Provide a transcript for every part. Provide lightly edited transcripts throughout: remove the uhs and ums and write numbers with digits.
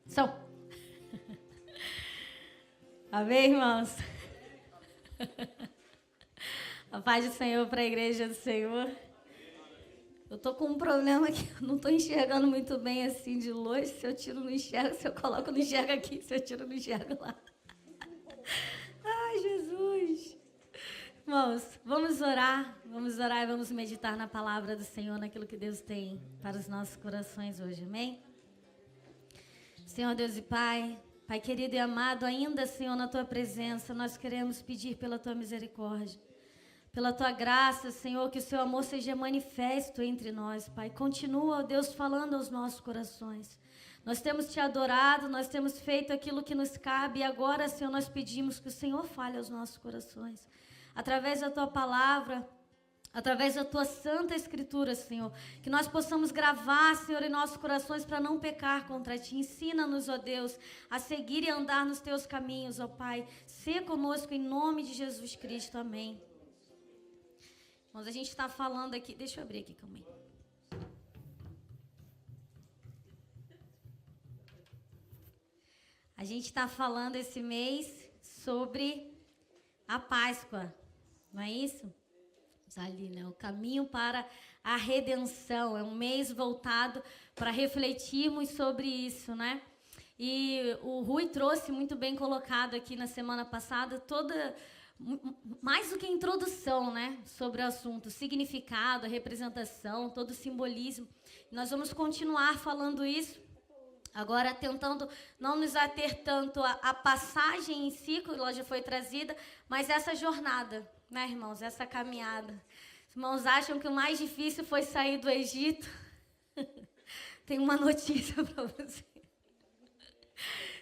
Som. Amém, irmãos? A paz do Senhor para a igreja do Senhor. Eu tô com um problema aqui, eu não tô enxergando muito bem assim de longe. Se eu tiro, não enxergo. Se eu coloco, não enxergo aqui. Se eu tiro, não enxergo lá. Ai, Jesus. Irmãos, vamos orar e vamos meditar na palavra do Senhor, naquilo que Deus tem para os nossos corações hoje, amém? Senhor Deus e Pai, Pai querido e amado, ainda, Senhor, na Tua presença, nós queremos pedir pela Tua misericórdia, pela Tua graça, Senhor, que o Seu amor seja manifesto entre nós, Pai. Continua, ó Deus, falando aos nossos corações. Nós temos Te adorado, nós temos feito aquilo que nos cabe, e agora, Senhor, nós pedimos que o Senhor fale aos nossos corações. Através da Tua palavra, através da Tua santa escritura, Senhor, que nós possamos gravar, Senhor, em nossos corações para não pecar contra Ti. Ensina-nos, ó Deus, a seguir e andar nos Teus caminhos, ó Pai. Sê conosco em nome de Jesus Cristo, amém. Mas a gente está falando aqui, deixa eu abrir aqui, calma aí. A gente está falando esse mês sobre a Páscoa, não é isso? Ali, né? O caminho para a redenção. É um mês voltado para refletirmos sobre isso, né? E o Rui trouxe muito bem colocado aqui na semana passada mais do que introdução, né? Sobre o assunto, o significado, a representação, todo o simbolismo. Nós vamos continuar falando isso. Agora, tentando não nos ater tanto à passagem em si, que ela já foi trazida, mas essa jornada, né, irmãos? Essa caminhada. Os irmãos acham que o mais difícil foi sair do Egito? Tem uma notícia para você.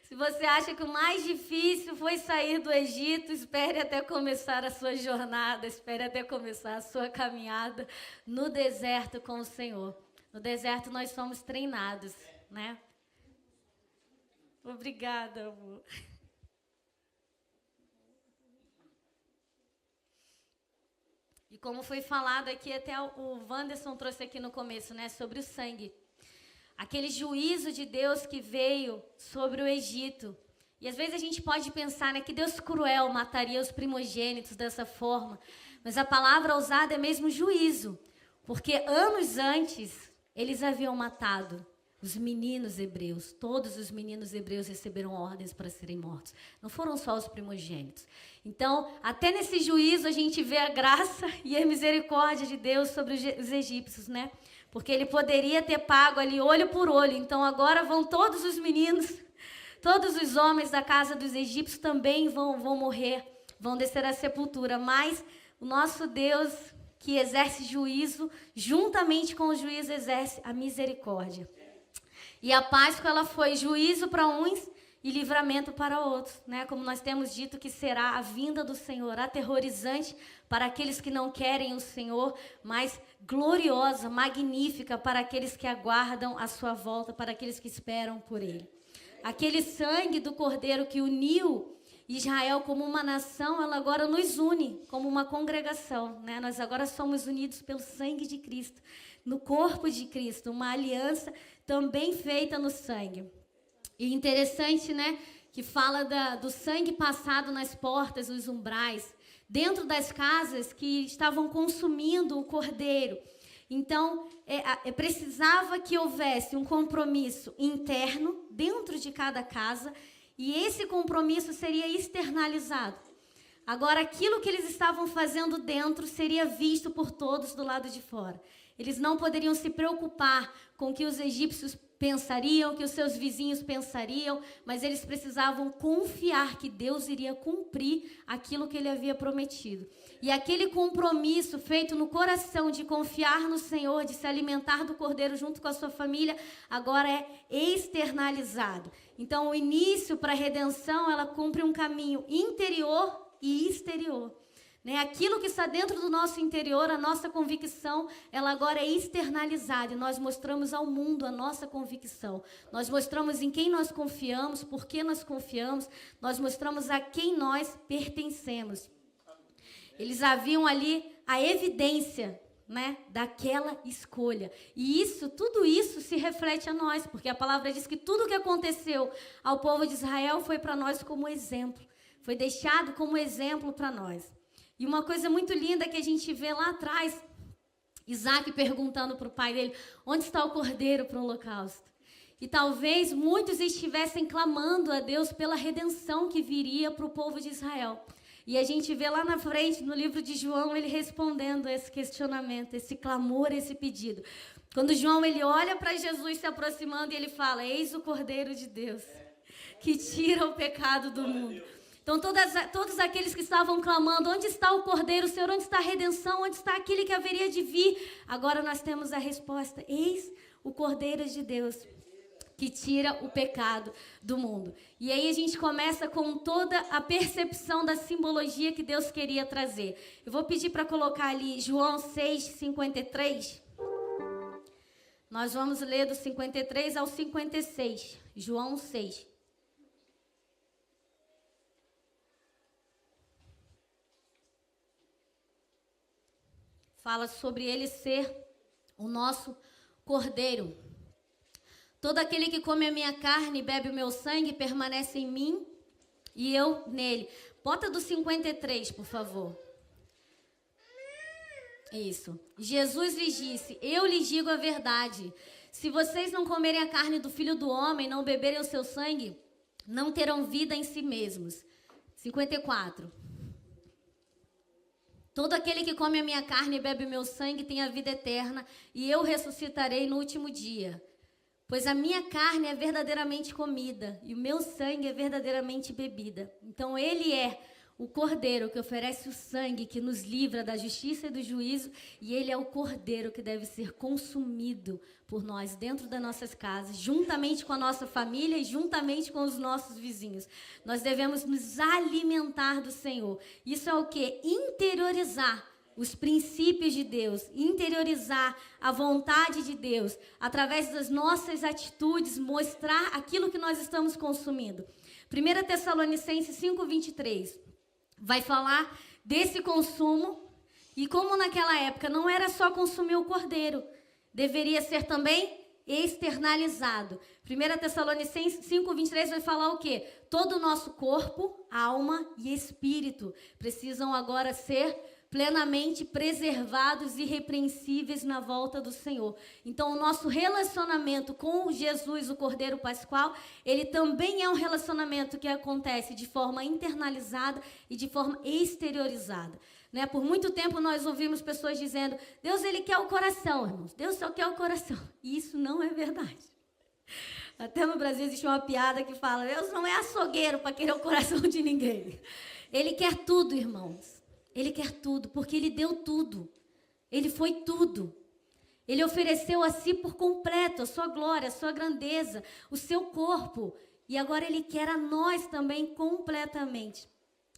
Se você acha que o mais difícil foi sair do Egito, espere até começar a sua jornada, espere até começar a sua caminhada no deserto com o Senhor. No deserto nós somos treinados, né? Obrigada, amor. E como foi falado aqui, até o Wanderson trouxe aqui no começo, né, sobre o sangue. Aquele juízo de Deus que veio sobre o Egito. E às vezes a gente pode pensar, né, que Deus cruel mataria os primogênitos dessa forma. Mas a palavra usada é mesmo juízo. Porque anos antes, eles haviam matado os meninos hebreus. Todos os meninos hebreus receberam ordens para serem mortos. Não foram só os primogênitos. Então, até nesse juízo, a gente vê a graça e a misericórdia de Deus sobre os egípcios, né? Porque ele poderia ter pago ali olho por olho. Então, agora vão todos os meninos, todos os homens da casa dos egípcios também vão morrer, vão descer à sepultura. Mas o nosso Deus, que exerce juízo, juntamente com o juízo, exerce a misericórdia. E a Páscoa, ela foi juízo para uns e livramento para outros, né? Como nós temos dito que será a vinda do Senhor, aterrorizante para aqueles que não querem o Senhor, mas gloriosa, magnífica para aqueles que aguardam a sua volta, para aqueles que esperam por Ele. Aquele sangue do Cordeiro que uniu Israel como uma nação, ela agora nos une como uma congregação, né? Nós agora somos unidos pelo sangue de Cristo, no corpo de Cristo, uma aliança também feita no sangue. E interessante, né, que fala do sangue passado nas portas, nos umbrais, dentro das casas que estavam consumindo o cordeiro. Então, precisava que houvesse um compromisso interno dentro de cada casa, e esse compromisso seria externalizado. Agora, aquilo que eles estavam fazendo dentro seria visto por todos do lado de fora. Eles não poderiam se preocupar com o que os egípcios pensariam, o que os seus vizinhos pensariam, mas eles precisavam confiar que Deus iria cumprir aquilo que Ele havia prometido. E aquele compromisso feito no coração de confiar no Senhor, de se alimentar do Cordeiro junto com a sua família, agora é externalizado. Então, o início para a redenção, ela cumpre um caminho interior e exterior. Né? Aquilo que está dentro do nosso interior, a nossa convicção, ela agora é externalizada. E nós mostramos ao mundo a nossa convicção. Nós mostramos em quem nós confiamos, por que nós confiamos. Nós mostramos a quem nós pertencemos. Eles haviam ali a evidência né, daquela escolha. E tudo isso se reflete a nós, porque a palavra diz que tudo que aconteceu ao povo de Israel foi para nós como exemplo. Foi deixado como exemplo para nós. E uma coisa muito linda que a gente vê lá atrás, Isaac perguntando para o pai dele, onde está o cordeiro para o holocausto? E talvez muitos estivessem clamando a Deus pela redenção que viria para o povo de Israel. E a gente vê lá na frente, no livro de João, ele respondendo esse questionamento, esse clamor, esse pedido. Quando João ele olha para Jesus se aproximando e ele fala, eis o Cordeiro de Deus, que tira o pecado do mundo. Então todos aqueles que estavam clamando, onde está o Cordeiro, Senhor, onde está a redenção, onde está aquele que haveria de vir? Agora nós temos a resposta, eis o Cordeiro de Deus, que tira o pecado do mundo. E aí a gente começa com toda a percepção da simbologia que Deus queria trazer. Eu vou pedir para colocar ali João 6:53. Nós vamos ler do 53 ao 56. João 6. Fala sobre ele ser o nosso cordeiro. Todo aquele que come a minha carne e bebe o meu sangue permanece em mim e eu nele. Bota do 53, por favor. Isso. Jesus lhes disse, eu lhes digo a verdade. Se vocês não comerem a carne do Filho do Homem, não beberem o seu sangue, não terão vida em si mesmos. 54. Todo aquele que come a minha carne e bebe o meu sangue tem a vida eterna e eu ressuscitarei no último dia. Pois a minha carne é verdadeiramente comida e o meu sangue é verdadeiramente bebida. Então ele é o cordeiro que oferece o sangue, que nos livra da justiça e do juízo, e ele é o cordeiro que deve ser consumido por nós dentro das nossas casas, juntamente com a nossa família e juntamente com os nossos vizinhos. Nós devemos nos alimentar do Senhor. Isso é o quê? Interiorizar os princípios de Deus, interiorizar a vontade de Deus, através das nossas atitudes, mostrar aquilo que nós estamos consumindo. 1 Tessalonicenses 5:23 vai falar desse consumo e como naquela época não era só consumir o cordeiro, deveria ser também externalizado. 1 Tessalonicenses 5:23 vai falar o quê? Todo o nosso corpo, alma e espírito precisam agora ser plenamente preservados e irrepreensíveis na volta do Senhor. Então, o nosso relacionamento com Jesus, o Cordeiro Pascual, ele também é um relacionamento que acontece de forma internalizada e de forma exteriorizada. Né? Por muito tempo nós ouvimos pessoas dizendo, Deus ele quer o coração, irmãos. Deus só quer o coração. E isso não é verdade. Até no Brasil existe uma piada que fala, Deus não é açougueiro para querer o coração de ninguém. Ele quer tudo, irmãos. Ele quer tudo, porque ele deu tudo. Ele foi tudo. Ele ofereceu a si por completo a sua glória, a sua grandeza, o seu corpo. E agora ele quer a nós também completamente.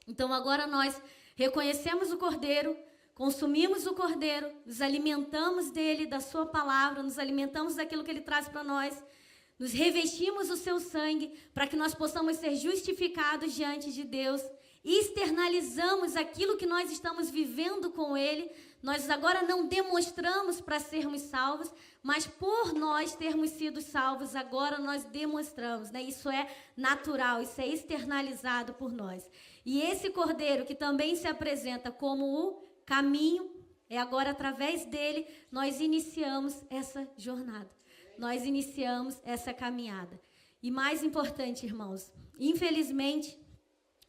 Então agora nós reconhecemos o Cordeiro, consumimos o Cordeiro, nos alimentamos dele, da sua palavra, nos alimentamos daquilo que ele traz para nós, nos revestimos o seu sangue para que nós possamos ser justificados diante de Deus. Externalizamos aquilo que nós estamos vivendo com ele. Nós agora não demonstramos para sermos salvos, mas por nós termos sido salvos, agora nós demonstramos, né? Isso é natural, isso é externalizado por nós. E esse Cordeiro que também se apresenta como o caminho, é agora através dele nós iniciamos essa jornada. Nós iniciamos essa caminhada. E mais importante, irmãos, infelizmente,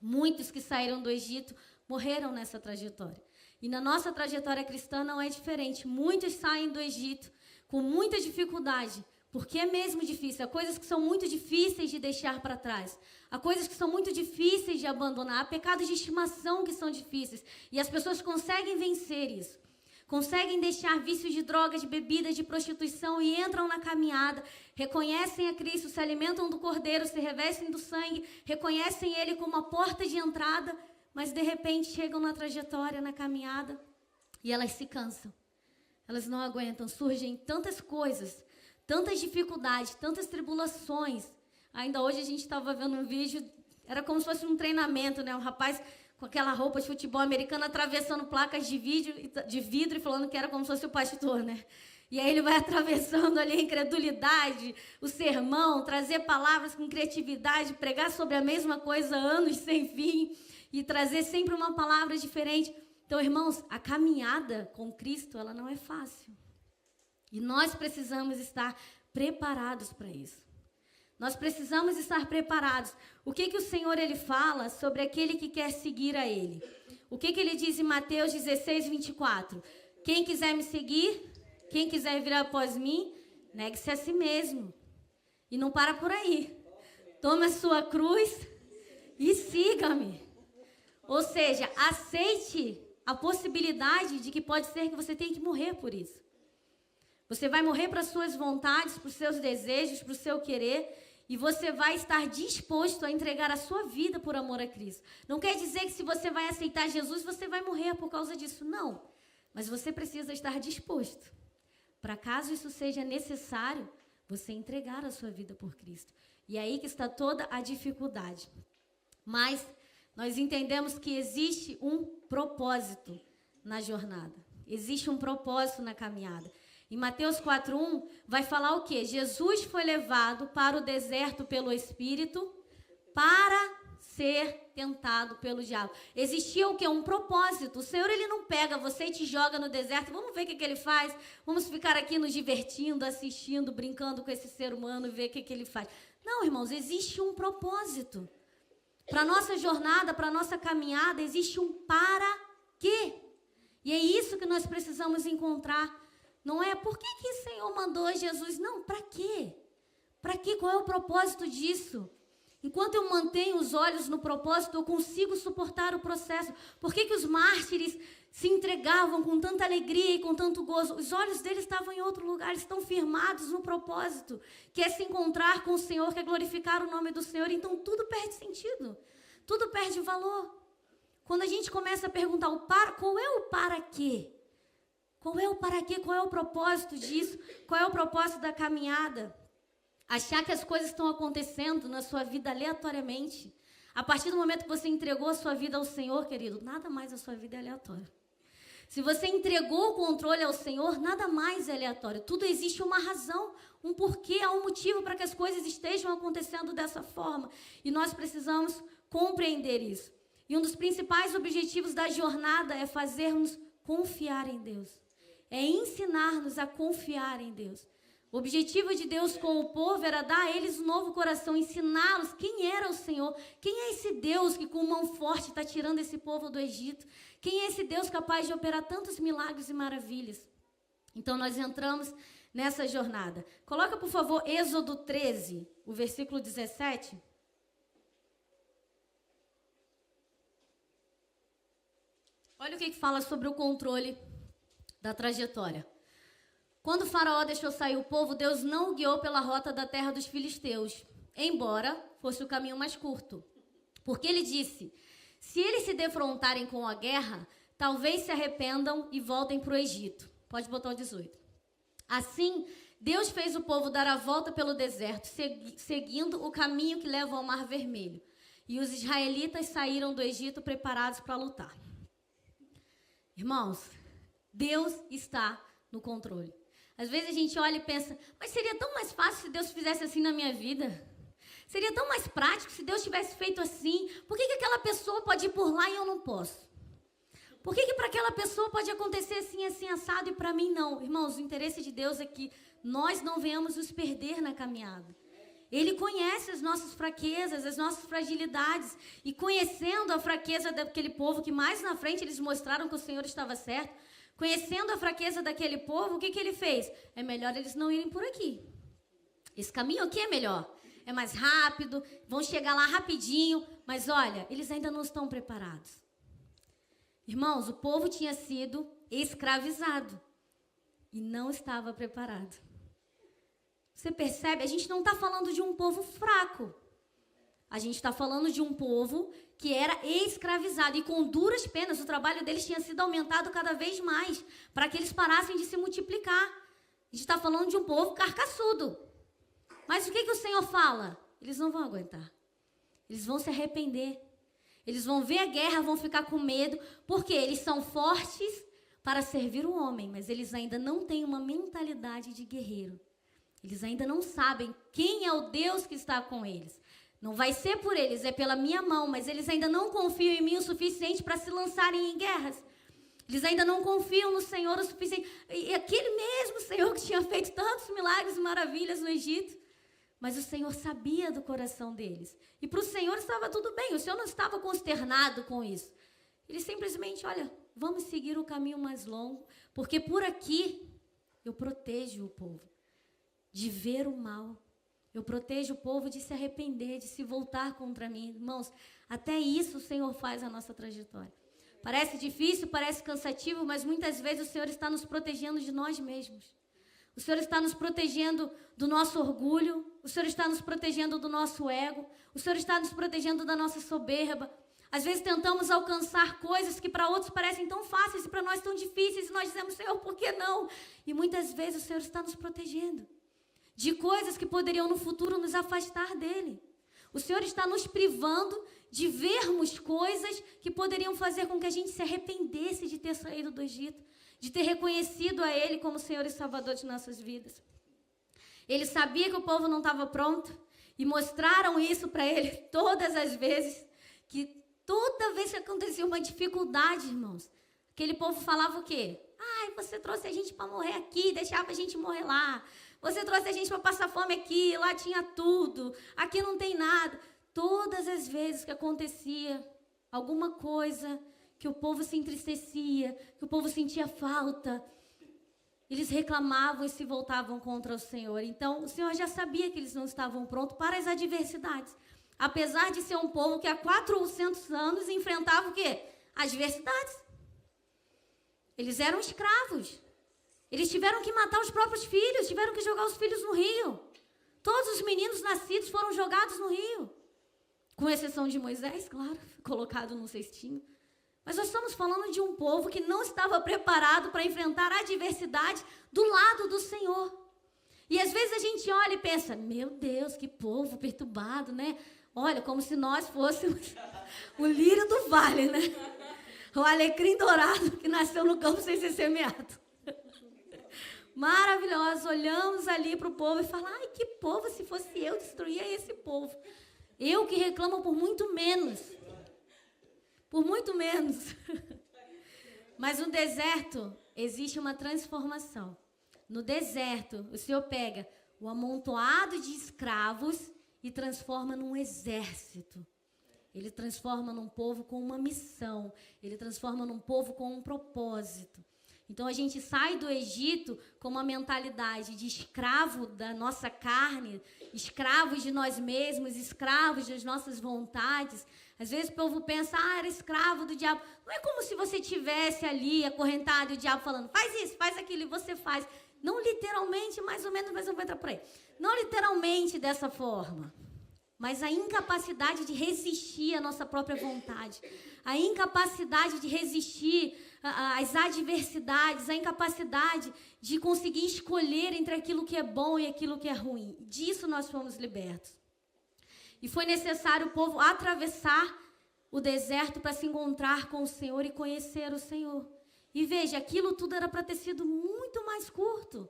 muitos que saíram do Egito morreram nessa trajetória. E na nossa trajetória cristã não é diferente. Muitos saem do Egito com muita dificuldade, porque é mesmo difícil. Há coisas que são muito difíceis de deixar para trás. Há coisas que são muito difíceis de abandonar. Há pecados de estimação que são difíceis. E as pessoas conseguem vencer isso. Conseguem deixar vícios de drogas, de bebida, de prostituição e entram na caminhada, reconhecem a Cristo, se alimentam do Cordeiro, se revestem do sangue, reconhecem Ele como a porta de entrada, mas de repente chegam na trajetória, na caminhada, e elas se cansam. Elas não aguentam, surgem tantas coisas, tantas dificuldades, tantas tribulações. Ainda hoje a gente estava vendo um vídeo, era como se fosse um treinamento, né? Um rapaz com aquela roupa de futebol americano, atravessando placas de vidro e falando que era como se fosse o pastor, né? E aí ele vai atravessando ali a incredulidade, o sermão, trazer palavras com criatividade, pregar sobre a mesma coisa anos sem fim e trazer sempre uma palavra diferente. Então, irmãos, a caminhada com Cristo, ela não é fácil. E nós precisamos estar preparados para isso. Nós precisamos estar preparados. O que o Senhor ele fala sobre aquele que quer seguir a Ele? O que ele diz em Mateus 16, 24? Quem quiser me seguir, quem quiser vir após mim, negue-se a si mesmo. E não para por aí. Tome a sua cruz e siga-me. Ou seja, aceite a possibilidade de que pode ser que você tenha que morrer por isso. Você vai morrer para as suas vontades, para os seus desejos, para o seu querer, e você vai estar disposto a entregar a sua vida por amor a Cristo. Não quer dizer que se você vai aceitar Jesus, você vai morrer por causa disso. Não. Mas você precisa estar disposto. Para caso isso seja necessário, você entregar a sua vida por Cristo. E é aí que está toda a dificuldade. Mas nós entendemos que existe um propósito na jornada. Existe um propósito na caminhada. Em Mateus 4:1 vai falar o quê? Jesus foi levado para o deserto pelo Espírito para ser tentado pelo diabo. Existia o quê? Um propósito. O Senhor, ele não pega você e te joga no deserto. Vamos ver o que ele faz. Vamos ficar aqui nos divertindo, assistindo, brincando com esse ser humano e ver o que ele faz. Não, irmãos, existe um propósito. Para a nossa jornada, para a nossa caminhada, existe um para quê? E é isso que nós precisamos encontrar. Não é por que o Senhor mandou Jesus? Não, para quê? Para quê? Qual é o propósito disso? Enquanto eu mantenho os olhos no propósito, eu consigo suportar o processo. Por que os mártires se entregavam com tanta alegria e com tanto gozo? Os olhos deles estavam em outro lugar, eles estão firmados no propósito, que é se encontrar com o Senhor, que é glorificar o nome do Senhor. Então tudo perde sentido, tudo perde valor. Quando a gente começa a perguntar qual é o para quê? Qual é o para quê? Qual é o propósito disso? Qual é o propósito da caminhada? Achar que as coisas estão acontecendo na sua vida aleatoriamente. A partir do momento que você entregou a sua vida ao Senhor, querido, nada mais a sua vida é aleatório. Se você entregou o controle ao Senhor, nada mais é aleatório. Tudo existe uma razão, um porquê, há um motivo para que as coisas estejam acontecendo dessa forma. E nós precisamos compreender isso. E um dos principais objetivos da jornada é fazermos confiar em Deus. É ensinar-nos a confiar em Deus. O objetivo de Deus com o povo era dar a eles um novo coração, ensiná-los quem era o Senhor, quem é esse Deus que com mão forte está tirando esse povo do Egito, quem é esse Deus capaz de operar tantos milagres e maravilhas. Então nós entramos nessa jornada. Coloca, por favor, Êxodo 13, o versículo 17. Olha o que fala sobre o controle da trajetória. Quando o faraó deixou sair o povo, Deus não o guiou pela rota da terra dos filisteus, embora fosse o caminho mais curto. Porque ele disse, se eles se defrontarem com a guerra, talvez se arrependam e voltem para o Egito. Pode botar o 18. Assim, Deus fez o povo dar a volta pelo deserto, seguindo o caminho que leva ao Mar Vermelho. E os israelitas saíram do Egito preparados para lutar. Irmãos, Deus está no controle. Às vezes a gente olha e pensa, mas seria tão mais fácil se Deus fizesse assim na minha vida? Seria tão mais prático se Deus tivesse feito assim? Por que aquela pessoa pode ir por lá e eu não posso? Por que para aquela pessoa pode acontecer assim, assim, assado e para mim não? Irmãos, o interesse de Deus é que nós não venhamos nos perder na caminhada. Ele conhece as nossas fraquezas, as nossas fragilidades. E conhecendo a fraqueza daquele povo, que mais na frente eles mostraram que o Senhor estava certo, conhecendo a fraqueza daquele povo, o que ele fez? É melhor eles não irem por aqui. Esse caminho aqui é melhor. É mais rápido, vão chegar lá rapidinho. Mas olha, eles ainda não estão preparados. Irmãos, o povo tinha sido escravizado e não estava preparado. Você percebe? A gente não está falando de um povo fraco. A gente está falando de um povo que era escravizado. E com duras penas, o trabalho deles tinha sido aumentado cada vez mais, para que eles parassem de se multiplicar. A gente está falando de um povo carcaçudo. Mas o que o Senhor fala? Eles não vão aguentar. Eles vão se arrepender. Eles vão ver a guerra, vão ficar com medo, porque eles são fortes para servir o homem, mas eles ainda não têm uma mentalidade de guerreiro. Eles ainda não sabem quem é o Deus que está com eles. Não vai ser por eles, é pela minha mão, mas eles ainda não confiam em mim o suficiente para se lançarem em guerras. Eles ainda não confiam no Senhor o suficiente. E aquele mesmo Senhor que tinha feito tantos milagres e maravilhas no Egito, mas o Senhor sabia do coração deles. E para o Senhor estava tudo bem, o Senhor não estava consternado com isso. Ele simplesmente, olha, vamos seguir o caminho mais longo, porque por aqui eu protejo o povo de ver o mal. Eu protejo o povo de se arrepender, de se voltar contra mim. Irmãos, até isso o Senhor faz a nossa trajetória. Parece difícil, parece cansativo, mas muitas vezes o Senhor está nos protegendo de nós mesmos. O Senhor está nos protegendo do nosso orgulho, o Senhor está nos protegendo do nosso ego, o Senhor está nos protegendo da nossa soberba. Às vezes tentamos alcançar coisas que para outros parecem tão fáceis e para nós tão difíceis, e nós dizemos, Senhor, por que não? E muitas vezes o Senhor está nos protegendo de coisas que poderiam no futuro nos afastar dele. O Senhor está nos privando de vermos coisas que poderiam fazer com que a gente se arrependesse de ter saído do Egito, de ter reconhecido a Ele como Senhor e Salvador de nossas vidas. Ele sabia que o povo não estava pronto e mostraram isso para ele todas as vezes, que toda vez que acontecia uma dificuldade, irmãos, aquele povo falava o quê? Ai, você trouxe a gente para morrer aqui, deixava a gente morrer lá. Você trouxe a gente para passar fome aqui, lá tinha tudo, aqui não tem nada. Todas as vezes que acontecia alguma coisa, que o povo se entristecia, que o povo sentia falta, eles reclamavam e se voltavam contra o Senhor. Então, o Senhor já sabia que eles não estavam prontos para as adversidades. Apesar de ser um povo que há 400 anos enfrentava o quê? Adversidades. Eles eram escravos. Eles tiveram que matar os próprios filhos, tiveram que jogar os filhos no rio. Todos os meninos nascidos foram jogados no rio. Com exceção de Moisés, claro, colocado num cestinho. Mas nós estamos falando de um povo que não estava preparado para enfrentar a adversidade do lado do Senhor. E às vezes a gente olha e pensa, meu Deus, que povo perturbado, né? Olha, como se nós fôssemos o lírio do vale, né? O alecrim dourado que nasceu no campo sem ser semeado. Maravilhosos, olhamos ali para o povo e falamos, ai, que povo, se fosse eu, destruía esse povo. Eu que reclamo por muito menos. Por muito menos. Mas no deserto existe uma transformação. No deserto, o Senhor pega o amontoado de escravos e transforma num exército. Ele transforma num povo com uma missão. Ele transforma num povo com um propósito. Então, a gente sai do Egito com uma mentalidade de escravo da nossa carne, escravos de nós mesmos, escravos das nossas vontades. Às vezes o povo pensa, era escravo do diabo. Não é como se você estivesse ali acorrentado e o diabo falando, faz isso, faz aquilo, e você faz. Não literalmente, mais ou menos, mas eu vou entrar por aí. Não literalmente dessa forma. Mas a incapacidade de resistir à nossa própria vontade, a incapacidade de resistir às adversidades, a incapacidade de conseguir escolher entre aquilo que é bom e aquilo que é ruim. Disso nós fomos libertos. E foi necessário o povo atravessar o deserto para se encontrar com o Senhor e conhecer o Senhor. E veja, aquilo tudo era para ter sido muito mais curto.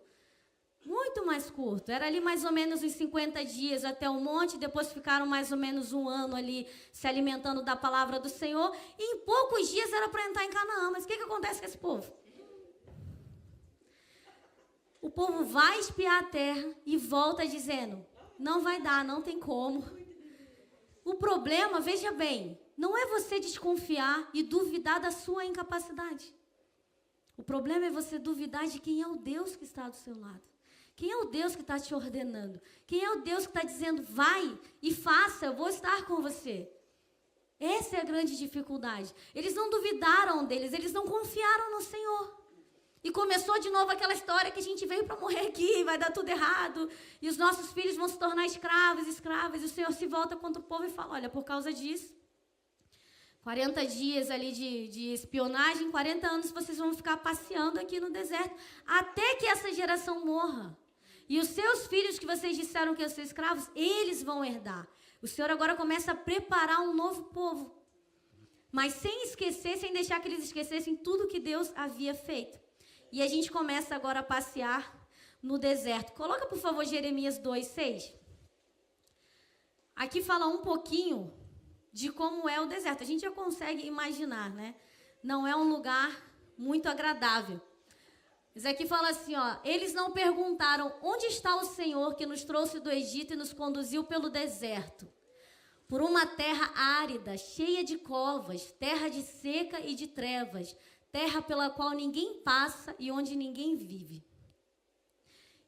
Muito mais curto. Era ali mais ou menos uns 50 dias até o monte, depois ficaram mais ou menos um ano ali se alimentando da palavra do Senhor, e em poucos dias era para entrar em Canaã. Mas o que acontece com esse povo? O povo vai espiar a terra e volta dizendo, não vai dar, não tem como. O problema, veja bem, não é você desconfiar e duvidar da sua incapacidade. O problema é você duvidar de quem é o Deus que está do seu lado. Quem é o Deus que está te ordenando? Quem é o Deus que está dizendo, vai e faça, eu vou estar com você? Essa é a grande dificuldade. Eles não duvidaram deles, eles não confiaram no Senhor. E começou de novo aquela história que a gente veio para morrer aqui, vai dar tudo errado, e os nossos filhos vão se tornar escravos, e o Senhor se volta contra o povo e fala, olha, por causa disso, 40 dias ali de espionagem, 40 anos vocês vão ficar passeando aqui no deserto, até que essa geração morra. E os seus filhos que vocês disseram que iam ser escravos, eles vão herdar. O Senhor agora começa a preparar um novo povo. mas sem esquecer, sem deixar que eles esquecessem tudo que Deus havia feito. E a gente começa agora a passear no deserto. Coloca, por favor, Jeremias 2:6. Aqui fala um pouquinho de como é o deserto. A gente já consegue imaginar, né? Não é um lugar muito agradável. Mas aqui fala assim, ó, eles não perguntaram, onde está o Senhor que nos trouxe do Egito e nos conduziu pelo deserto? Por uma terra árida, cheia de covas, terra de seca e de trevas, terra pela qual ninguém passa e onde ninguém vive.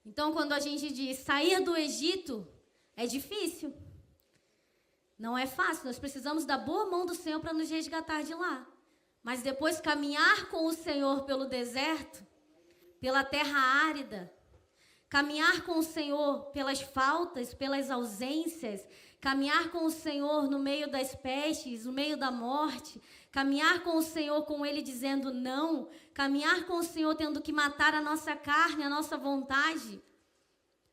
Então, quando a gente diz sair do Egito, é difícil. Não é fácil, nós precisamos da boa mão do Senhor para nos resgatar de lá. Mas depois caminhar com o Senhor pelo deserto, pela terra árida, caminhar com o Senhor pelas faltas, pelas ausências, caminhar com o Senhor no meio das pestes, no meio da morte, caminhar com o Senhor com Ele dizendo não, caminhar com o Senhor tendo que matar a nossa carne, a nossa vontade.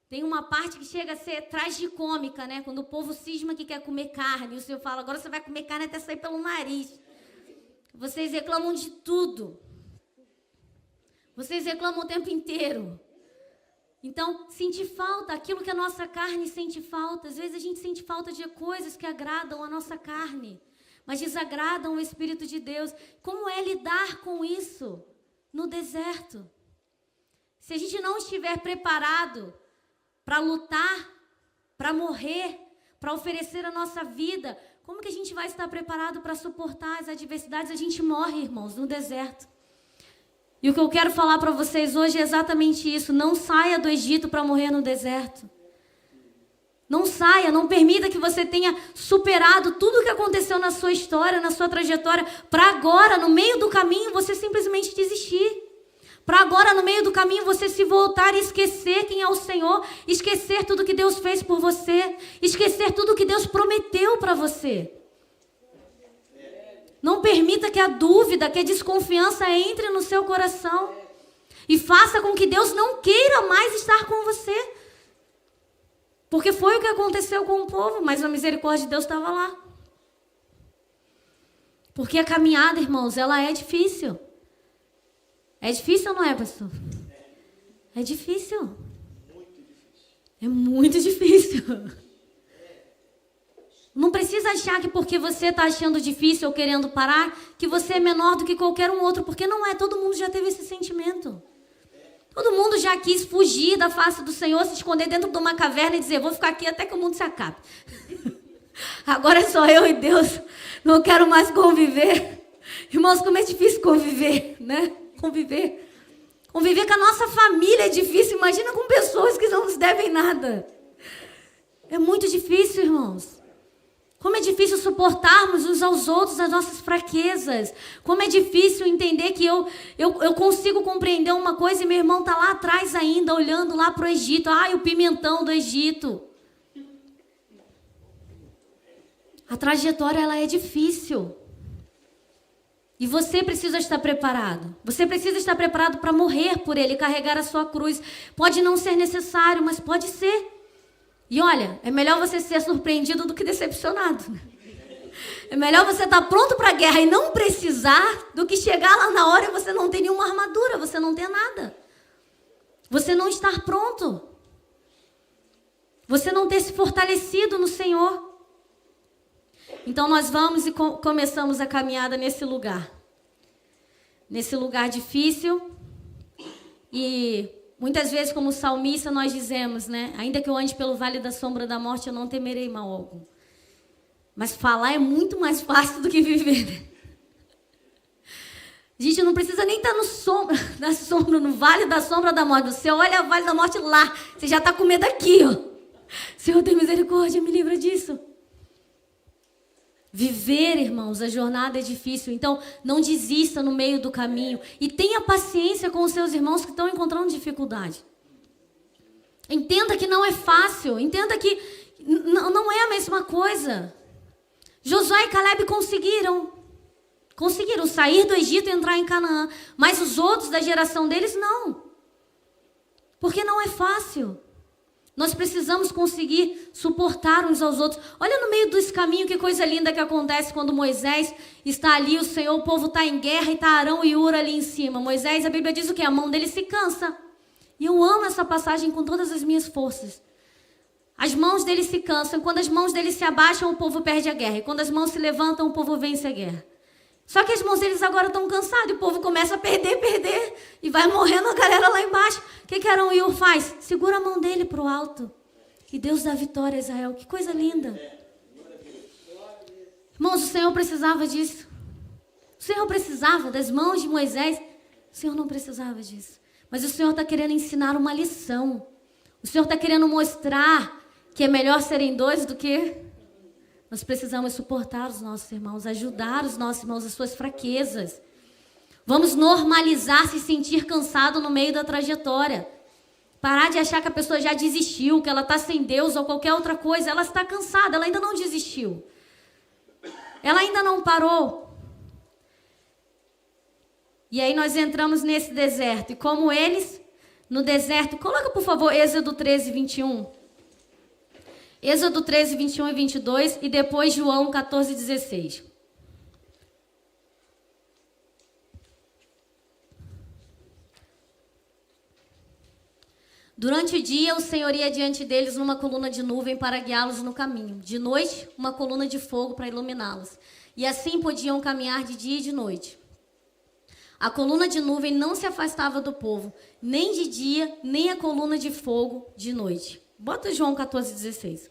Tem uma parte que chega a ser tragicômica, né? Quando o povo cisma que quer comer carne, e o Senhor fala, agora você vai comer carne até sair pelo nariz. Vocês reclamam de tudo. Vocês reclamam o tempo inteiro. Então, sentir falta, aquilo que a nossa carne sente falta. Às vezes a gente sente falta de coisas que agradam a nossa carne, mas desagradam o Espírito de Deus. Como é lidar com isso no deserto? Se a gente não estiver preparado para lutar, para morrer, para oferecer a nossa vida, como que a gente vai estar preparado para suportar as adversidades? A gente morre, irmãos, no deserto. E o que eu quero falar para vocês hoje é exatamente isso. Não saia do Egito para morrer no deserto. Não saia, não permita que você tenha superado tudo o que aconteceu na sua história, na sua trajetória, para agora, no meio do caminho, você simplesmente desistir. Para agora, no meio do caminho, você se voltar e esquecer quem é o Senhor, esquecer tudo que Deus fez por você, esquecer tudo que Deus prometeu para você. Não permita que a dúvida, que a desconfiança entre no seu coração e faça com que Deus não queira mais estar com você. Porque foi o que aconteceu com o povo, mas a misericórdia de Deus estava lá. Porque a caminhada, irmãos, ela é difícil. É difícil ou não é, pastor? É difícil. É muito difícil. Não precisa achar que porque você está achando difícil ou querendo parar, que você é menor do que qualquer um outro, porque não é. Todo mundo já teve esse sentimento. Todo mundo já quis fugir da face do Senhor, se esconder dentro de uma caverna e dizer, vou ficar aqui até que o mundo se acabe. Agora é só eu e Deus, não quero mais conviver. Irmãos, como é difícil conviver, né? Conviver com a nossa família é difícil. Imagina com pessoas que não nos devem nada. É muito difícil, irmãos. Como é difícil suportarmos uns aos outros as nossas fraquezas. Como é difícil entender que eu consigo compreender uma coisa e meu irmão está lá atrás ainda, olhando lá para o Egito. Ai, o pimentão do Egito. A trajetória, ela é difícil. E você precisa estar preparado. Você precisa estar preparado para morrer por ele, carregar a sua cruz. Pode não ser necessário, mas pode ser. E olha, é melhor você ser surpreendido do que decepcionado. É melhor você estar pronto para a guerra e não precisar do que chegar lá na hora e você não ter nenhuma armadura, você não ter nada. Você não estar pronto. Você não ter se fortalecido no Senhor. Então nós vamos e começamos a caminhada nesse lugar. Nesse lugar difícil. E muitas vezes, como salmista, nós dizemos, né? Ainda que eu ande pelo vale da sombra da morte, eu não temerei mal algum. Mas falar é muito mais fácil do que viver, né? A gente não precisa nem estar no vale da sombra da morte. Você olha o vale da morte lá, você já está com medo aqui, ó. Senhor, tem misericórdia, me livra disso. Viver, irmãos, a jornada é difícil. Então, não desista no meio do caminho. E tenha paciência com os seus irmãos que estão encontrando dificuldade. Entenda que não é fácil. Entenda que não é a mesma coisa. Josué e Caleb conseguiram sair do Egito e entrar em Canaã. Mas os outros da geração deles, não. Porque não é fácil. Nós precisamos conseguir suportar uns aos outros. Olha no meio desse caminho que coisa linda que acontece quando Moisés está ali, o Senhor, o povo está em guerra e está Arão e Hur ali em cima. Moisés, a Bíblia diz o quê? A mão dele se cansa. E eu amo essa passagem com todas as minhas forças. As mãos dele se cansam. Quando as mãos dele se abaixam, o povo perde a guerra. E quando as mãos se levantam, o povo vence a guerra. Só que as mãos deles agora estão cansadas. E o povo começa a perder. E vai morrendo a galera lá embaixo. O que Arão e Hur faz? Segura a mão dele para o alto. E Deus dá vitória a Israel. Que coisa linda. Irmãos, o Senhor precisava disso. O Senhor precisava das mãos de Moisés. O Senhor não precisava disso. Mas o Senhor está querendo ensinar uma lição. O Senhor está querendo mostrar que é melhor serem dois do que... Nós precisamos suportar os nossos irmãos, ajudar os nossos irmãos, as suas fraquezas. Vamos normalizar se sentir cansado no meio da trajetória. Parar de achar que a pessoa já desistiu, que ela está sem Deus ou qualquer outra coisa. Ela está cansada, ela ainda não desistiu. Ela ainda não parou. E aí nós entramos nesse deserto. E como eles, no deserto... Coloca, por favor, Êxodo 13, 21. Êxodo 13, 21 e 22. E depois João 14, 16. Durante o dia, o Senhor ia diante deles numa coluna de nuvem para guiá-los no caminho. De noite, uma coluna de fogo para iluminá-los. E assim podiam caminhar de dia e de noite. A coluna de nuvem não se afastava do povo, nem de dia, nem a coluna de fogo de noite. Bota João 14, 16.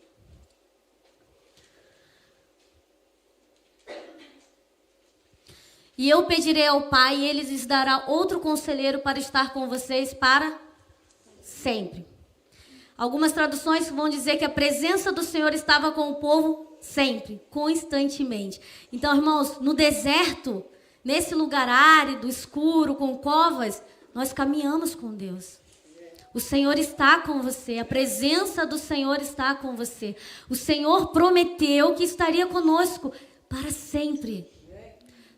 E eu pedirei ao Pai, e Ele lhes dará outro conselheiro para estar com vocês para sempre. Algumas traduções vão dizer que a presença do Senhor estava com o povo sempre, constantemente. Então, irmãos, no deserto, nesse lugar árido, escuro, com covas, nós caminhamos com Deus. O Senhor está com você, a presença do Senhor está com você. O Senhor prometeu que estaria conosco para sempre.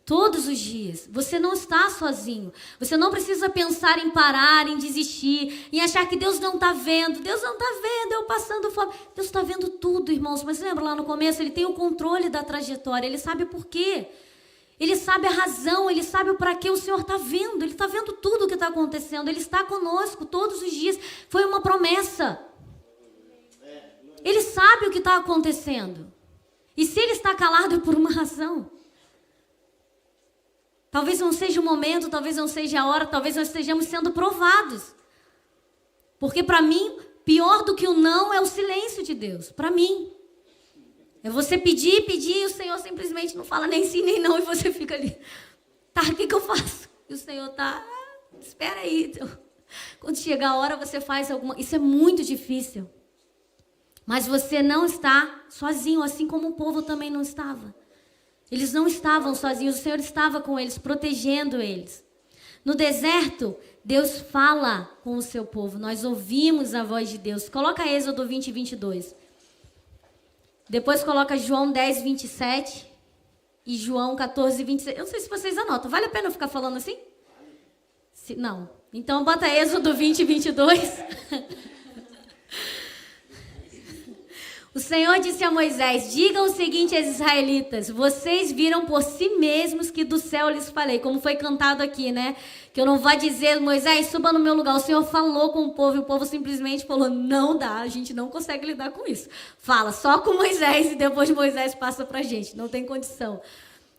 Todos os dias. Você não está sozinho. Você não precisa pensar em parar, em desistir, em achar que Deus não está vendo. Deus não está vendo, eu passando fome. Deus está vendo tudo, irmãos. Mas lembra lá no começo, Ele tem o controle da trajetória. Ele sabe por quê. Ele sabe a razão, Ele sabe o para que o Senhor está vendo. Ele está vendo tudo o que está acontecendo. Ele está conosco todos os dias. Foi uma promessa. Ele sabe o que está acontecendo. E se Ele está calado é por uma razão. Talvez não seja o momento, talvez não seja a hora, talvez nós estejamos sendo provados. Porque para mim, pior do que o não é o silêncio de Deus. Para mim. É você pedir, e o Senhor simplesmente não fala nem sim nem não e você fica ali. Tá, o que eu faço? E o Senhor tá, espera aí. Então, quando chegar a hora você faz alguma... Isso é muito difícil. Mas você não está sozinho, assim como o povo também não estava. Eles não estavam sozinhos, o Senhor estava com eles, protegendo eles. No deserto, Deus fala com o seu povo. Nós ouvimos a voz de Deus. Coloca Êxodo 20 e 22. Depois coloca João 10, 27 e João 14, 26. Eu não sei se vocês anotam. Vale a pena eu ficar falando assim? Não. Então bota Êxodo 20 e 22. O Senhor disse a Moisés, diga o seguinte aos israelitas, vocês viram por si mesmos que do céu lhes falei, como foi cantado aqui, né? Que eu não vou dizer, Moisés, suba no meu lugar. O Senhor falou com o povo e o povo simplesmente falou, não dá, a gente não consegue lidar com isso. Fala só com Moisés e depois Moisés passa pra gente, não tem condição.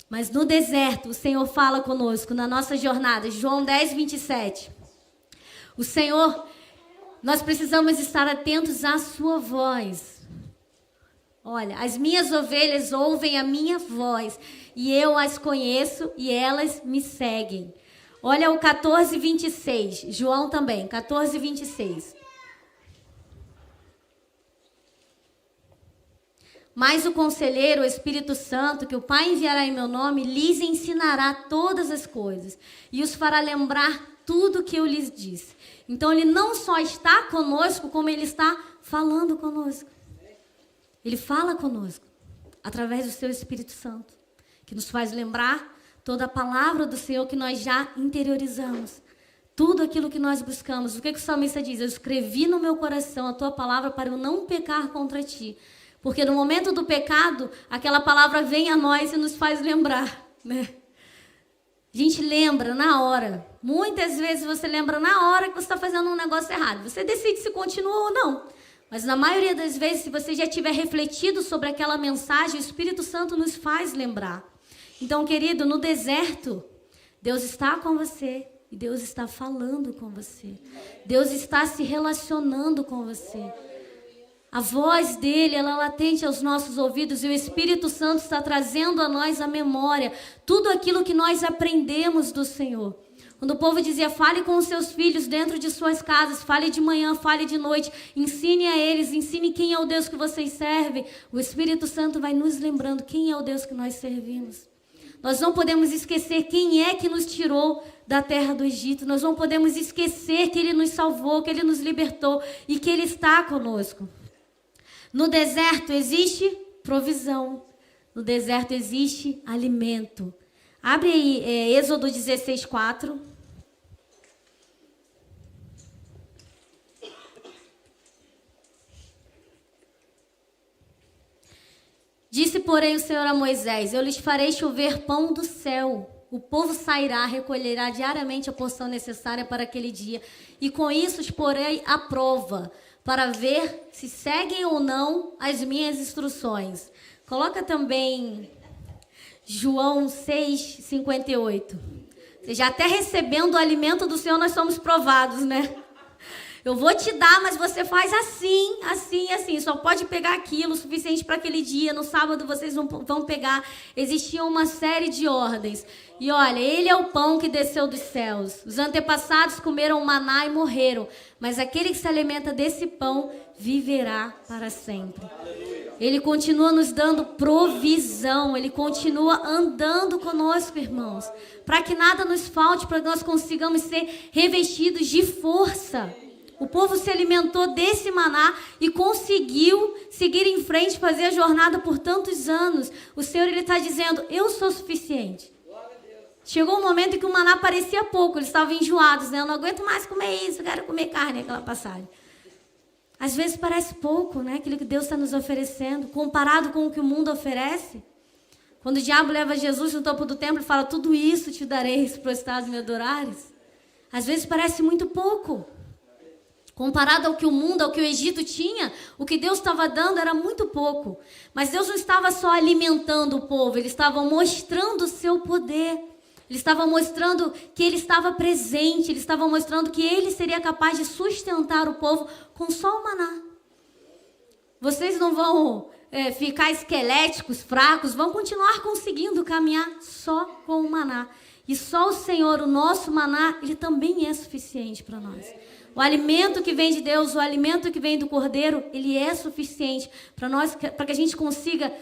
Mas no deserto, o Senhor fala conosco, na nossa jornada, João 10, 27. O Senhor, nós precisamos estar atentos à sua voz. Olha, as minhas ovelhas ouvem a minha voz e eu as conheço e elas me seguem. Olha o 14, 26. João também, 14, 26. Mas o conselheiro, o Espírito Santo, que o Pai enviará em meu nome, lhes ensinará todas as coisas e os fará lembrar tudo que eu lhes disse. Então, ele não só está conosco, como ele está falando conosco. Ele fala conosco através do seu Espírito Santo, que nos faz lembrar toda a palavra do Senhor que nós já interiorizamos. tudo aquilo que nós buscamos. O que o salmista diz? Eu escrevi no meu coração a tua palavra para eu não pecar contra ti. Porque no momento do pecado, aquela palavra vem a nós e nos faz lembrar, né? A gente lembra na hora. Muitas vezes você lembra na hora que você está fazendo um negócio errado. Você decide se continua ou não. Mas na maioria das vezes, se você já tiver refletido sobre aquela mensagem, o Espírito Santo nos faz lembrar. Então, querido, no deserto, Deus está com você e Deus está falando com você. Deus está se relacionando com você. A voz dele, ela é latente aos nossos ouvidos e o Espírito Santo está trazendo a nós a memória, tudo aquilo que nós aprendemos do Senhor. Quando o povo dizia, fale com os seus filhos dentro de suas casas, fale de manhã, fale de noite, ensine a eles, ensine quem é o Deus que vocês servem, o Espírito Santo vai nos lembrando quem é o Deus que nós servimos. Nós não podemos esquecer quem é que nos tirou da terra do Egito, nós não podemos esquecer que Ele nos salvou, que Ele nos libertou e que Ele está conosco. No deserto existe provisão. No deserto existe alimento. Abre aí Êxodo 16:4. Disse, porém, o Senhor a Moisés, eu lhes farei chover pão do céu. O povo sairá, recolherá diariamente a porção necessária para aquele dia. E com isso os porei à prova, para ver se seguem ou não as minhas instruções. Coloca também João 6:58. Ou seja, até recebendo o alimento do Senhor nós somos provados, né? Eu vou te dar, mas você faz assim, assim, assim. Só pode pegar aquilo o suficiente para aquele dia. No sábado vocês vão pegar. Existia uma série de ordens. E olha, ele é o pão que desceu dos céus. Os antepassados comeram maná e morreram. Mas aquele que se alimenta desse pão viverá para sempre. Ele continua nos dando provisão. Ele continua andando conosco, irmãos. Para que nada nos falte, para que nós consigamos ser revestidos de força. O povo se alimentou desse maná e conseguiu seguir em frente, fazer a jornada por tantos anos. O Senhor está dizendo, eu sou suficiente. Chegou um momento em que o maná parecia pouco, eles estavam enjoados, né? Eu não aguento mais comer isso, eu quero comer carne, aquela passagem. Às vezes parece pouco, né? Aquilo que Deus está nos oferecendo, comparado com o que o mundo oferece. Quando o diabo leva Jesus no topo do templo e fala, tudo isso te darei se prostrares e me adorares. Às vezes parece muito pouco. Comparado ao que o mundo, ao que o Egito tinha, o que Deus estava dando era muito pouco. Mas Deus não estava só alimentando o povo, Ele estava mostrando o seu poder. Ele estava mostrando que Ele estava presente, Ele estava mostrando que Ele seria capaz de sustentar o povo com só o maná. Vocês não vão ficar esqueléticos, fracos, vão continuar conseguindo caminhar só com o maná. E só o Senhor, o nosso maná, Ele também é suficiente para nós. O alimento que vem de Deus, o alimento que vem do Cordeiro, ele é suficiente para nós, para que a gente consiga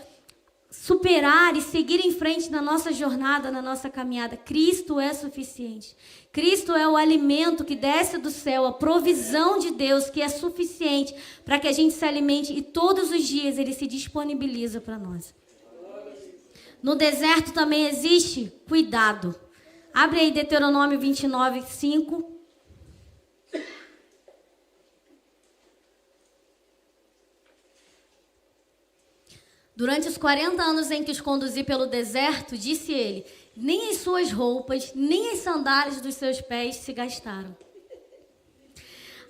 superar e seguir em frente na nossa jornada, na nossa caminhada. Cristo é suficiente. Cristo é o alimento que desce do céu, a provisão de Deus que é suficiente para que a gente se alimente e todos os dias ele se disponibiliza para nós. No deserto também existe cuidado. Abre aí Deuteronômio 29:5. Durante os 40 anos em que os conduzi pelo deserto, disse ele, nem as suas roupas, nem as sandálias dos seus pés se gastaram.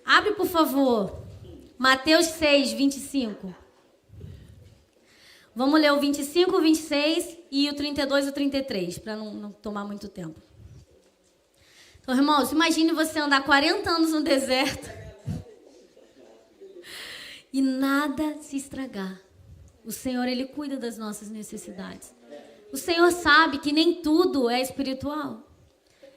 Abre, por favor, Mateus 6:25. Vamos ler o 25, o 26 e o 32 e o 33, para não tomar muito tempo. Então, irmãos, imagine você andar 40 anos no deserto e nada se estragar. O Senhor, Ele cuida das nossas necessidades. O Senhor sabe que nem tudo é espiritual.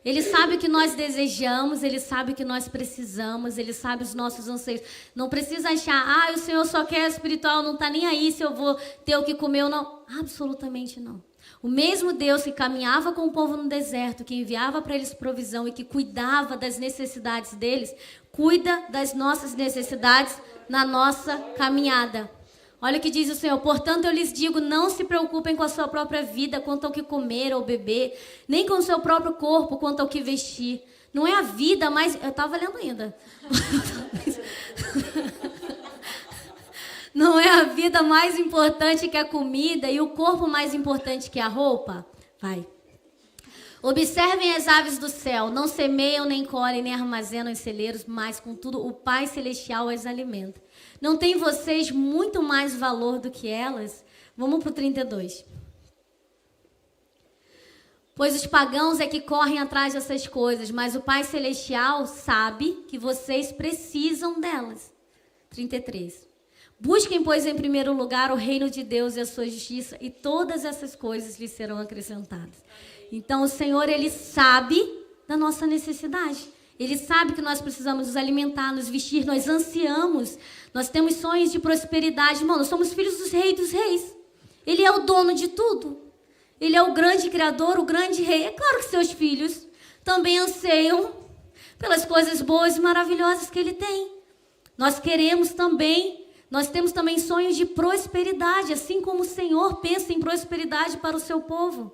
Ele sabe o que nós desejamos, Ele sabe o que nós precisamos, Ele sabe os nossos anseios. Não precisa achar, o Senhor só quer espiritual, não está nem aí se eu vou ter o que comer ou não. Absolutamente não. O mesmo Deus que caminhava com o povo no deserto, que enviava para eles provisão e que cuidava das necessidades deles, cuida das nossas necessidades na nossa caminhada. Olha o que diz o Senhor. Portanto, eu lhes digo, não se preocupem com a sua própria vida, quanto ao que comer ou beber, nem com o seu próprio corpo, quanto ao que vestir. Não é a vida mais... Eu estava lendo ainda. Não é a vida mais importante que a comida e o corpo mais importante que a roupa? Vai. Observem as aves do céu, não semeiam, nem colhem, nem armazenam em celeiros, mas, contudo, o Pai Celestial as alimenta. Não tem vocês muito mais valor do que elas? Vamos para o 32. Pois os pagãos é que correm atrás dessas coisas, mas o Pai Celestial sabe que vocês precisam delas. 33. Busquem, pois, em primeiro lugar o reino de Deus e a sua justiça, e todas essas coisas lhes serão acrescentadas. Então, o Senhor, Ele sabe da nossa necessidade. Ele sabe que nós precisamos nos alimentar, nos vestir, nós ansiamos. Nós temos sonhos de prosperidade. Irmão, nós somos filhos dos reis. Ele é o dono de tudo. Ele é o grande criador, o grande rei. É claro que seus filhos também anseiam pelas coisas boas e maravilhosas que Ele tem. Nós temos também sonhos de prosperidade, assim como o Senhor pensa em prosperidade para o seu povo.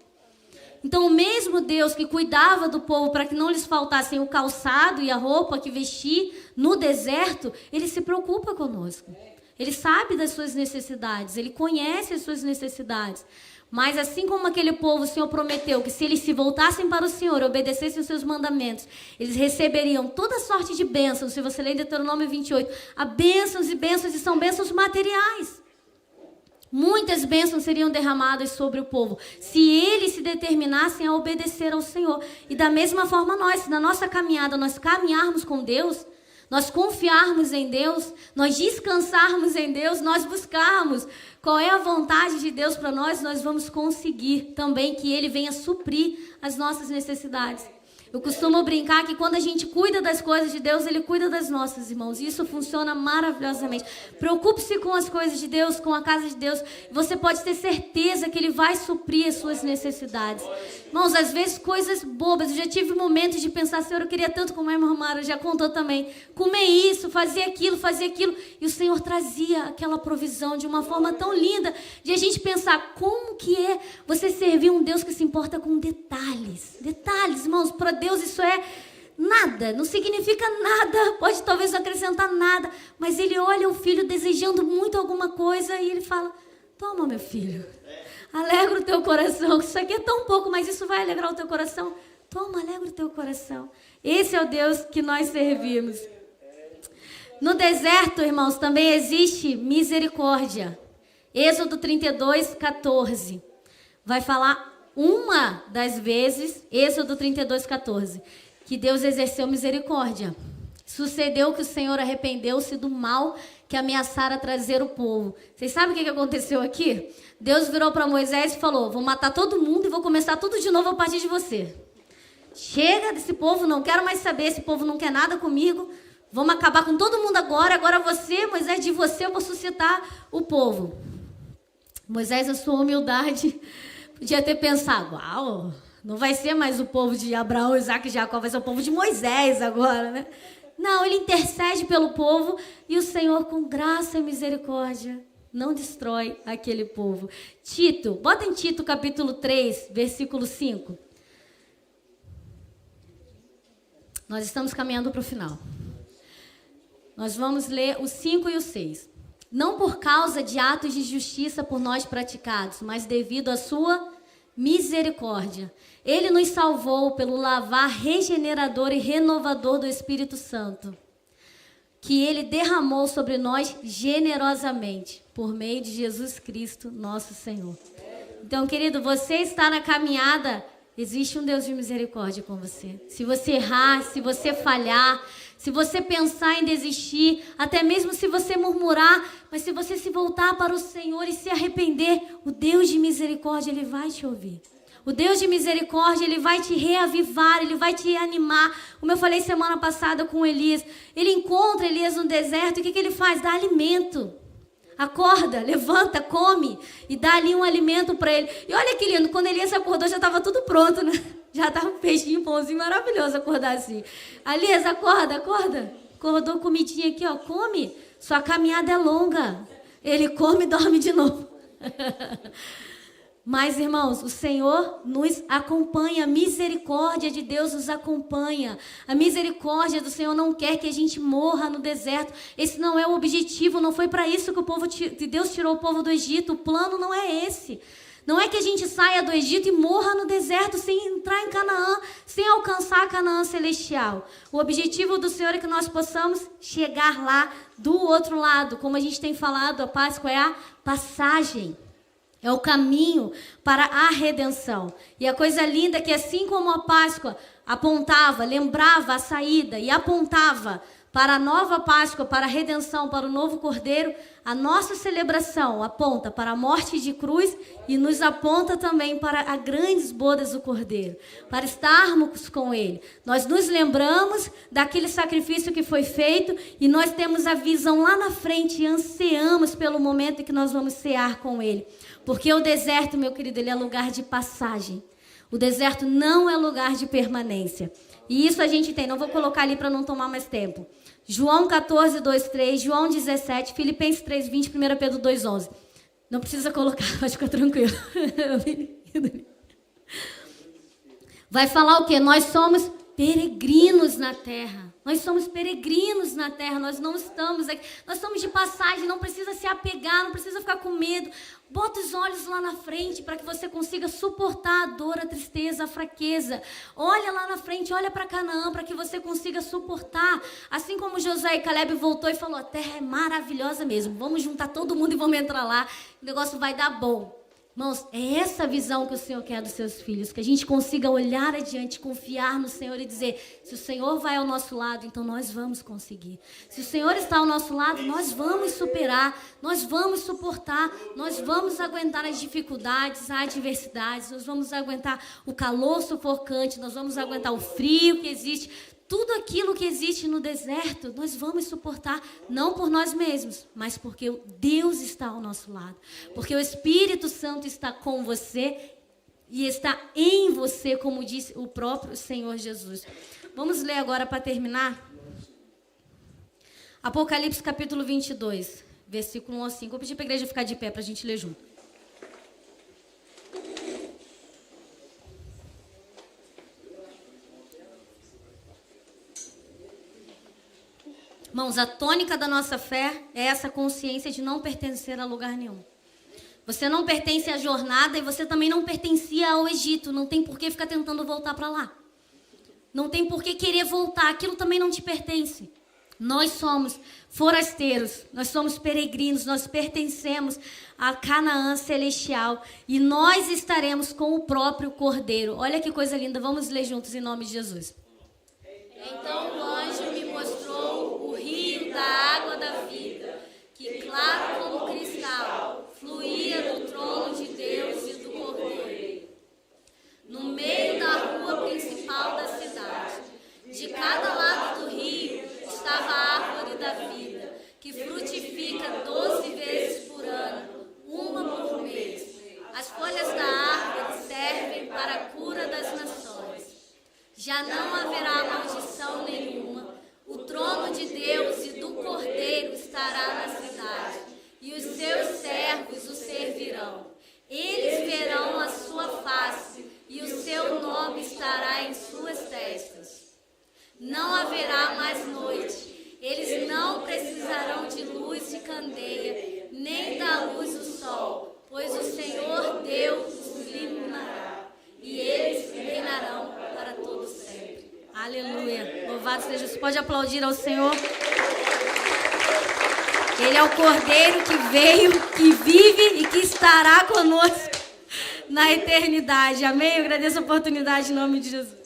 Então, o mesmo Deus que cuidava do povo para que não lhes faltassem o calçado e a roupa que vestir no deserto, Ele se preocupa conosco. Ele sabe das suas necessidades, Ele conhece as suas necessidades. Mas assim como aquele povo, o Senhor prometeu que se eles se voltassem para o Senhor e obedecessem os seus mandamentos, eles receberiam toda sorte de bênçãos. Se você ler Deuteronômio 28, há bênçãos e são bênçãos materiais. Muitas bênçãos seriam derramadas sobre o povo, se eles se determinassem a obedecer ao Senhor. E da mesma forma nós, se na nossa caminhada nós caminharmos com Deus, nós confiarmos em Deus, nós descansarmos em Deus, nós buscarmos qual é a vontade de Deus para nós, nós vamos conseguir também que Ele venha suprir as nossas necessidades. Eu costumo brincar que quando a gente cuida das coisas de Deus, Ele cuida das nossas, irmãos. E isso funciona maravilhosamente. Preocupe-se com as coisas de Deus, com a casa de Deus. Você pode ter certeza que Ele vai suprir as suas necessidades. Irmãos, às vezes coisas bobas. Eu já tive momentos de pensar, Senhor, eu queria tanto como a irmã Mara já contou também. Comer isso, fazer aquilo. E o Senhor trazia aquela provisão de uma forma tão linda. De a gente pensar, como que é você servir um Deus que se importa com detalhes. Detalhes, irmãos, para Deus isso é nada, não significa nada, pode talvez não acrescentar nada, mas Ele olha o filho desejando muito alguma coisa e Ele fala, toma meu filho, alegra o teu coração, isso aqui é tão pouco, mas isso vai alegrar o teu coração, toma, alegra o teu coração. Esse é o Deus que nós servimos. No deserto, irmãos, também existe misericórdia. Êxodo 32, 14 vai falar uma das vezes, Êxodo 32, 14, que Deus exerceu misericórdia. Sucedeu que o Senhor arrependeu-se do mal que ameaçara trazer o povo. Vocês sabem o que aconteceu aqui? Deus virou para Moisés e falou, vou matar todo mundo e vou começar tudo de novo a partir de você. Chega desse povo, não quero mais saber, esse povo não quer nada comigo, vamos acabar com todo mundo agora você, Moisés, de você eu vou suscitar o povo. Moisés, a sua humildade... Podia ter pensado, uau, não vai ser mais o povo de Abraão, Isaac e Jacó, vai ser o povo de Moisés agora, né? Não, Ele intercede pelo povo e o Senhor, com graça e misericórdia, não destrói aquele povo. Tito, bota em Tito capítulo 3, versículo 5. Nós estamos caminhando para o final. Nós vamos ler o 5 e o 6. Não por causa de atos de justiça por nós praticados, mas devido à sua misericórdia. Ele nos salvou pelo lavar regenerador e renovador do Espírito Santo, que Ele derramou sobre nós generosamente, por meio de Jesus Cristo, nosso Senhor. Então, querido, você está na caminhada, existe um Deus de misericórdia com você. Se você errar, se você falhar, se você pensar em desistir, até mesmo se você murmurar, mas se você se voltar para o Senhor e se arrepender, o Deus de misericórdia, Ele vai te ouvir. O Deus de misericórdia, Ele vai te reavivar, Ele vai te reanimar. Como eu falei semana passada com Elias, ele encontra Elias no deserto, e o que ele faz? Dá alimento. Acorda, levanta, come e dá ali um alimento para ele. E olha que lindo, quando Elias acordou já estava tudo pronto, né? Já estava um peixinho, um pãozinho maravilhoso acordar assim. Elias, acorda. Acordou comidinha aqui, ó, come. Sua caminhada é longa. ele come e dorme de novo. Mas, irmãos, o Senhor nos acompanha, a misericórdia de Deus nos acompanha. A misericórdia do Senhor não quer que a gente morra no deserto. Esse não é o objetivo, não foi para isso que o povo de Deus tirou o povo do Egito. O plano não é esse. Não é que a gente saia do Egito e morra no deserto sem entrar em Canaã, sem alcançar a Canaã celestial. O objetivo do Senhor é que nós possamos chegar lá do outro lado. Como a gente tem falado, a Páscoa é a passagem. É o caminho para a redenção. E a coisa linda é que assim como a Páscoa apontava, lembrava a saída e apontava para a nova Páscoa, para a redenção, para o novo Cordeiro, a nossa celebração aponta para a morte de cruz e nos aponta também para as grandes bodas do Cordeiro, para estarmos com Ele. Nós nos lembramos daquele sacrifício que foi feito e nós temos a visão lá na frente e ansiamos pelo momento em que nós vamos cear com Ele. Porque o deserto, meu querido, ele é lugar de passagem. O deserto não é lugar de permanência. E isso a gente tem, não vou colocar ali para não tomar mais tempo. João 14, 2, 3, João 17, Filipenses 3, 20, 1 Pedro 2, 11. Não precisa colocar, pode ficar tranquilo. Vai falar o quê? Nós somos peregrinos na terra. Nós somos peregrinos na terra, nós não estamos aqui. Nós estamos de passagem, não precisa se apegar, não precisa ficar com medo. Bota os olhos lá na frente para que você consiga suportar a dor, a tristeza, a fraqueza. Olha lá na frente, olha para Canaã para que você consiga suportar. Assim como Josué e Caleb voltou e falou, a terra é maravilhosa mesmo. Vamos juntar todo mundo e vamos entrar lá. O negócio vai dar bom. Irmãos, é essa a visão que o Senhor quer dos seus filhos. Que a gente consiga olhar adiante, confiar no Senhor e dizer, se o Senhor vai ao nosso lado, então nós vamos conseguir. Se o Senhor está ao nosso lado, nós vamos superar, nós vamos suportar, nós vamos aguentar as dificuldades, as adversidades, nós vamos aguentar o calor sufocante, nós vamos aguentar o frio que existe. Tudo aquilo que existe no deserto, nós vamos suportar, não por nós mesmos, mas porque Deus está ao nosso lado. Porque o Espírito Santo está com você e está em você, como disse o próprio Senhor Jesus. Vamos ler agora para terminar. Apocalipse capítulo 22, versículo 1 ao 5. Vou pedir para a igreja ficar de pé para a gente ler junto. Irmãos, a tônica da nossa fé é essa consciência de não pertencer a lugar nenhum. Você não pertence à jornada e você também não pertencia ao Egito. Não tem por que ficar tentando voltar para lá. Não tem por que querer voltar. Aquilo também não te pertence. Nós somos forasteiros, nós somos peregrinos, nós pertencemos a Canaã celestial e nós estaremos com o próprio Cordeiro. Olha que coisa linda, vamos ler juntos em nome de Jesus. Então o anjo me mostrou o rio da água da vida, que claro como cristal, fluía do trono de Deus e do Cordeiro. No meio da rua principal da cidade, de cada lado do rio, estava a árvore da vida, que frutifica 12 vezes por ano, uma por mês. As folhas da árvore servem para a cura das nações. Já não haverá maldição nenhuma. O trono de Deus e do Cordeiro estará na cidade, e os seus servos o servirão. Eles verão a sua face, e o seu nome estará em suas testas. Não haverá mais noite. Eles não precisarão de luz de candeia, nem da luz do sol, pois o Senhor Deus os iluminará, e eles reinarão para todo sempre. Aleluia. Louvado seja Jesus. Pode aplaudir ao Senhor. Ele é o Cordeiro que veio, que vive e que estará conosco na eternidade. Amém? Eu agradeço a oportunidade em nome de Jesus.